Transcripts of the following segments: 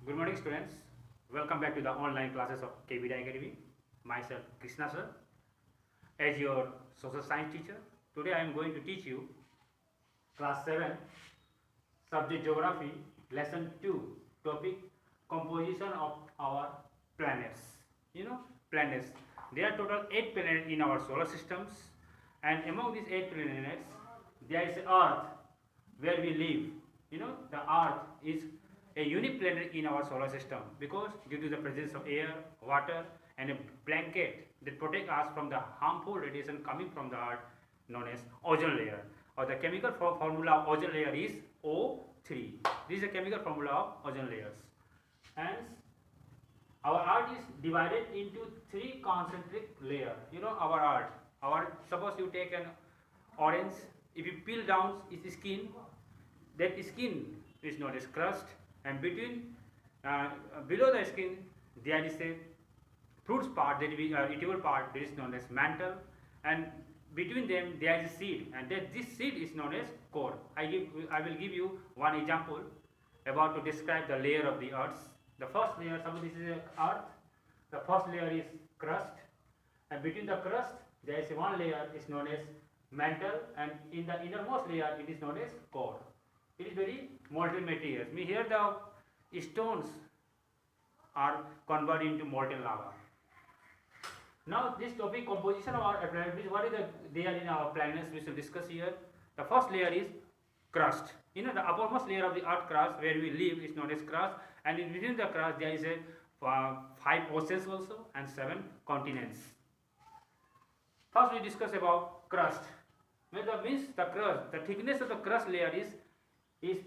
Good morning, students. Welcome back to the online classes of KBD Academy. Myself, Krishna sir, as your social science teacher. Today I am going to teach you class 7, subject geography, lesson 2, topic composition of our planets. Planets. There are total 8 planets in our solar systems, and among these 8 planets, there is Earth where we live. The Earth is a unique planet in our solar system because due to the presence of air, water, and a blanket that protect us from the harmful radiation coming from the Earth, known as ozone layer. Or the chemical formula of ozone layer is O3. This is the chemical formula of ozone layers. Hence, our Earth is divided into 3 concentric layers. Our Earth. Suppose you take an orange. If you peel down its skin, that skin is known as crust, and between below the skin there is a fruits part, that is eatable part, that is known as mantle, and between them there is a seed, and this seed is known as core. I will give you one example about to describe the layer of the Earth. The first layer, suppose this is Earth. The first layer is crust, and between the crust there is one layer is known as mantle, and in the innermost layer it is known as core. It is very molten material. Here the stones are converted into molten lava. Now this topic, composition of our planet, what is there in our planets, we shall discuss here. The first layer is crust. The uppermost layer of the Earth crust where we live is known as crust, and in between the crust there is a 5 oceans also and 7 continents. First we discuss about crust. The thickness of the crust layer is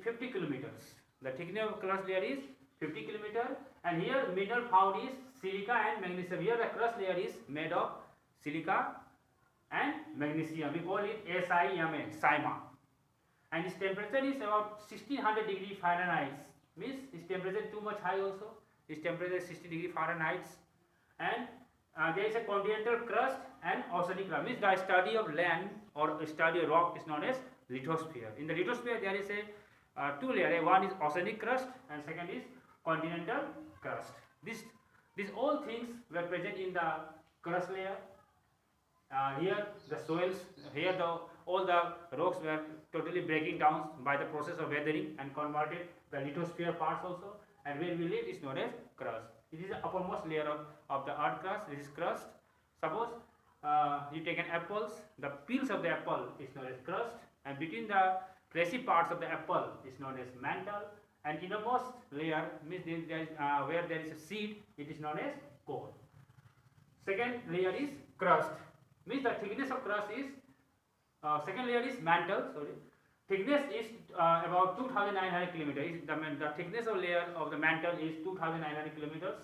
50 kilometers. The thickness of crust layer is 50 kilometers, and here mineral found is silica and magnesium. Here the crust layer is made of silica and magnesium. We call it SiMa. And its temperature is about 1600 degree Fahrenheit. Means its temperature too much high also. Its temperature is 60 degree Fahrenheit. And there is a continental crust and oceanic crust. Means the study of land or study of rock is known as lithosphere. In the lithosphere there is a 2 layers. One is oceanic crust and second is continental crust. These all things were present in the crust layer. Here the soils, here all the rocks were totally breaking down by the process of weathering and converted the lithosphere parts also, and where we live is known as crust. It is the uppermost layer of the Earth crust. This is crust. Suppose you take an apples, the peels of the apple is known as crust, and between the fleshy parts of the apple is known as mantle, and innermost layer means where there is a seed, it is known as core. Second layer is crust, means the thickness of crust is second layer is mantle. Thickness is about 2900 kilometers. The thickness of layer of the mantle is 2900 kilometers.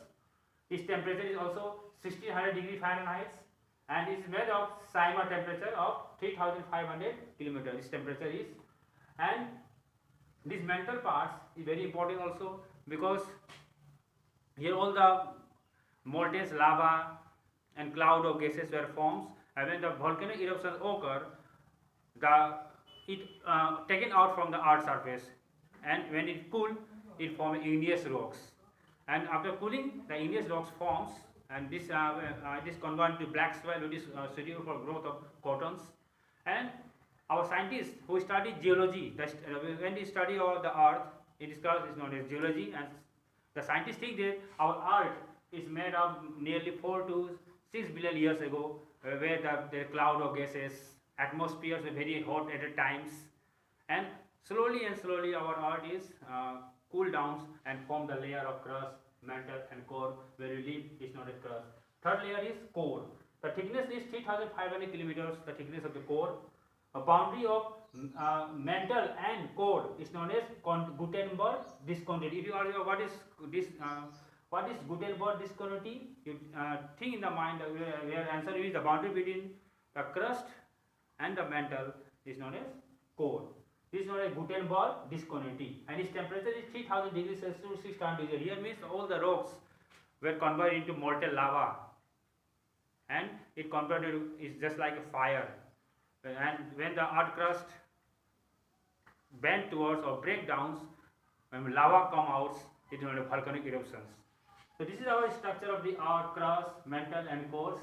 Its temperature is also 1600 degree Fahrenheit, and is made of SiMa temperature of 3500 kilometers. Its temperature is, and these mantle parts is very important also because here all the molten lava and cloud of gases were formed, and when the volcanic eruptions occur, it taken out from the Earth's surface, and when it cooled, it formed igneous rocks, and after cooling, the igneous rocks forms, and this converted to black soil, which is suitable for growth of cottons. And our scientists who study geology, when they study all the Earth, it is known as geology, and the scientists think that our Earth is made of nearly 4 to 6 billion years ago, where the cloud of gases, atmospheres were very hot at the times, and slowly our Earth is cooled down and formed the layer of crust, mantle, and core. Where we live is known as crust. Third layer is core. The thickness is 3500 kilometers. The thickness of the core. A boundary of mantle and core is known as Gutenberg discontinuity. If you are what is Gutenberg discontinuity, you think in the mind where answer is the boundary between the crust and the mantle is known as core. This is known as Gutenberg discontinuity, and its temperature is 3000 degrees Celsius to 600 degrees. Here means all the rocks were converted into molten lava, and it converted is just like a fire. And when the Earth crust bend towards or break down, when lava come out, due to volcanic eruptions. So this is our structure of the earth crust, mantle and cores.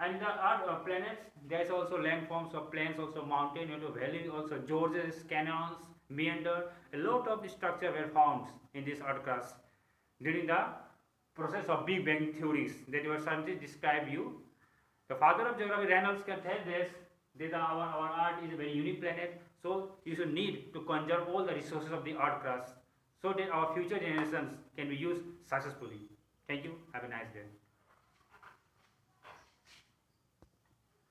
And the earth planets, there is also landforms of plains, also mountain, valley, also gorges, canals, meander. A lot of structure were found in this earth crust during the process of Big Bang theories that your scientists describe you. The father of geography, Reynolds, can tell this that our earth is a very unique planet, so you should need to conserve all the resources of the earth crust so that our future generations can be used successfully. Thank you. Have a nice day.